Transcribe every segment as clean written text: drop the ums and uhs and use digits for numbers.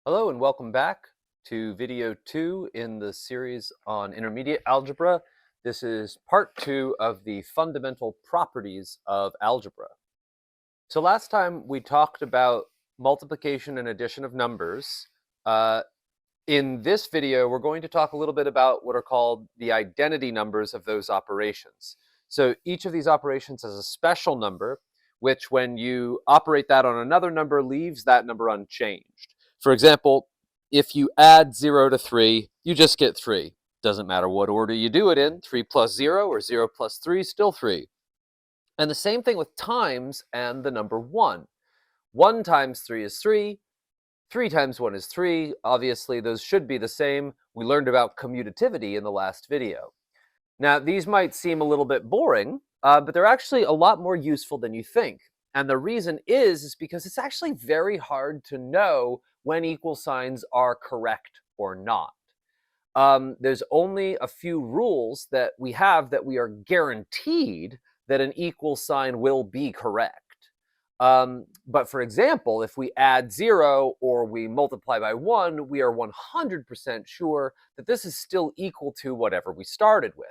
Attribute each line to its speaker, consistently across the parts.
Speaker 1: Hello and welcome back to video 2 in the series on intermediate algebra. This is part 2 of the fundamental properties of algebra. So last time we talked about multiplication and addition of numbers. In this video, we're going to talk a little bit about what are called the identity numbers of those operations. So each of these operations has a special number, which when you operate that on another number, leaves that number unchanged. For example, if you add 0 to 3, you just get 3. Doesn't matter what order you do it in, 3 plus 0 or 0 plus 3 is still 3. And the same thing with times and the number 1. 1 times 3 is 3. 3 times 1 is 3. Obviously, those should be the same. We learned about commutativity in the last video. Now, these might seem a little bit boring, but they're actually a lot more useful than you think. And the reason is because it's actually very hard to know when equal signs are correct or not. There's only a few rules that we have that we are guaranteed that an equal sign will be correct. But for example, if we add 0 or we multiply by 1, we are 100% sure that this is still equal to whatever we started with.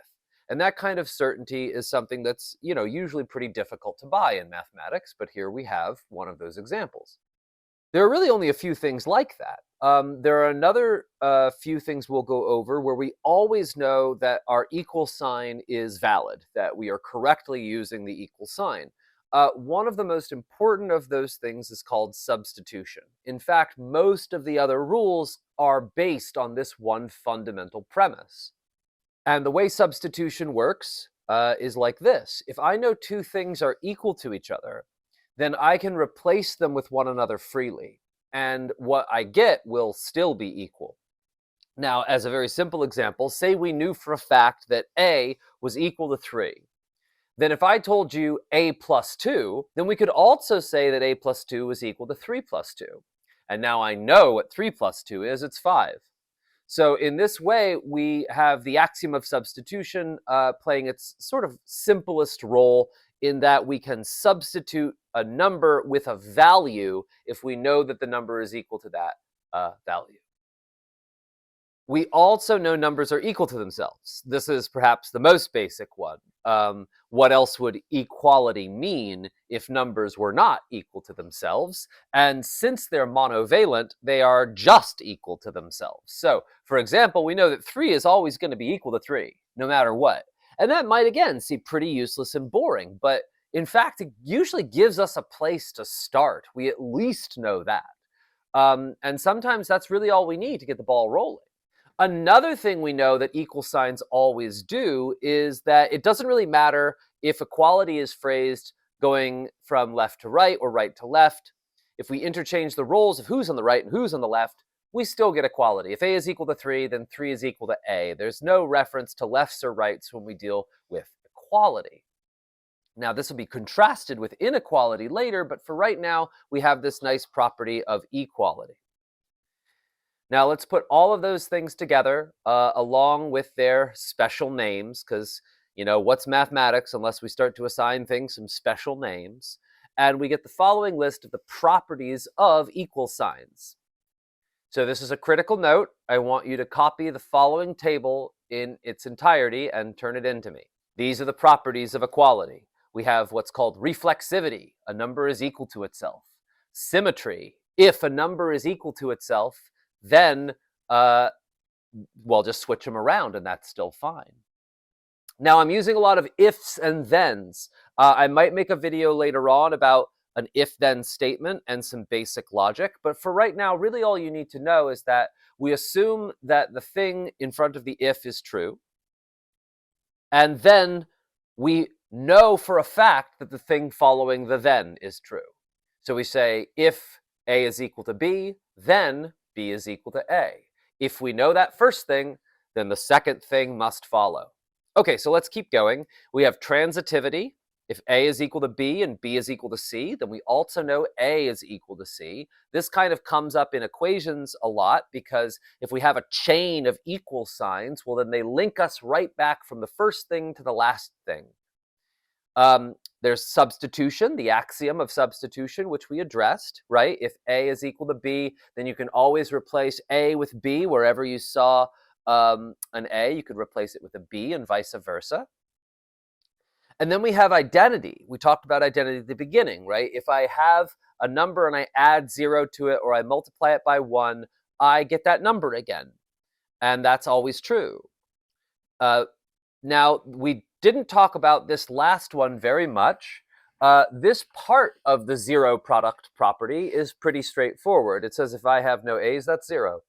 Speaker 1: And that kind of certainty is something that's, usually pretty difficult to buy in mathematics, but here we have one of those examples. There are really only a few things like that. There are another few things we'll go over where we always know that our equal sign is valid, that we are correctly using the equal sign. One of the most important of those things is called substitution. In fact, most of the other rules are based on this one fundamental premise. And the way substitution works is like this. If I know two things are equal to each other, then I can replace them with one another freely. And what I get will still be equal. Now, as a very simple example, say we knew for a fact that A was equal to 3. Then if I told you A plus 2, then we could also say that A plus 2 was equal to 3 plus 2. And now I know what 3 plus 2 is, it's 5. So in this way, we have the axiom of substitution playing its sort of simplest role in that we can substitute a number with a value if we know that the number is equal to that value. We also know numbers are equal to themselves. This is perhaps the most basic one. What else would equality mean if numbers were not equal to themselves? And since they're monovalent, they are just equal to themselves. So, for example, we know that 3 is always going to be equal to 3, no matter what. And that might, again, seem pretty useless and boring, but in fact, it usually gives us a place to start. We at least know that. And sometimes that's really all we need to get the ball rolling. Another thing we know that equal signs always do is that it doesn't really matter if equality is phrased going from left to right or right to left. If we interchange the roles of who's on the right and who's on the left, we still get equality. If A is equal to 3, then 3 is equal to A. There's no reference to lefts or rights when we deal with equality. Now, this will be contrasted with inequality later, but for right now, we have this nice property of equality. Now let's put all of those things together along with their special names, because, what's mathematics unless we start to assign things some special names? And we get the following list of the properties of equal signs. So this is a critical note. I want you to copy the following table in its entirety and turn it into me. These are the properties of equality. We have what's called reflexivity. A number is equal to itself. Symmetry. If a number is equal to itself, then, just switch them around and that's still fine. Now, I'm using a lot of ifs and thens. I might make a video later on about an if-then statement and some basic logic, but for right now, really all you need to know is that we assume that the thing in front of the if is true, and then we know for a fact that the thing following the then is true. So we say, if A is equal to B, then B is equal to A. If we know that first thing, then the second thing must follow. Okay, so let's keep going. We have transitivity. If A is equal to B and B is equal to C, then we also know A is equal to C. This kind of comes up in equations a lot because if we have a chain of equal signs, well, then they link us right back from the first thing to the last thing. There's substitution, the axiom of substitution, which we addressed, right? If A is equal to B, then you can always replace A with B. Wherever you saw an A, you could replace it with a B and vice versa. And then we have identity. We talked about identity at the beginning, right? If I have a number and I add 0 to it or I multiply it by 1, I get that number again. And that's always true. Now, we didn't talk about this last one very much. This part of the zero product property is pretty straightforward. It says if I have no a's, that's 0.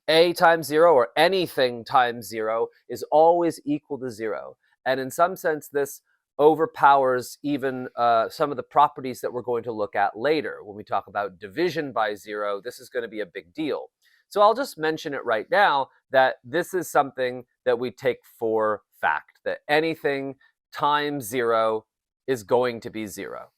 Speaker 1: A times 0 or anything times 0 is always equal to 0. And in some sense, this overpowers even some of the properties that we're going to look at later. When we talk about division by 0, this is going to be a big deal. So I'll just mention it right now that this is something that we take for fact, that anything times 0 is going to be 0.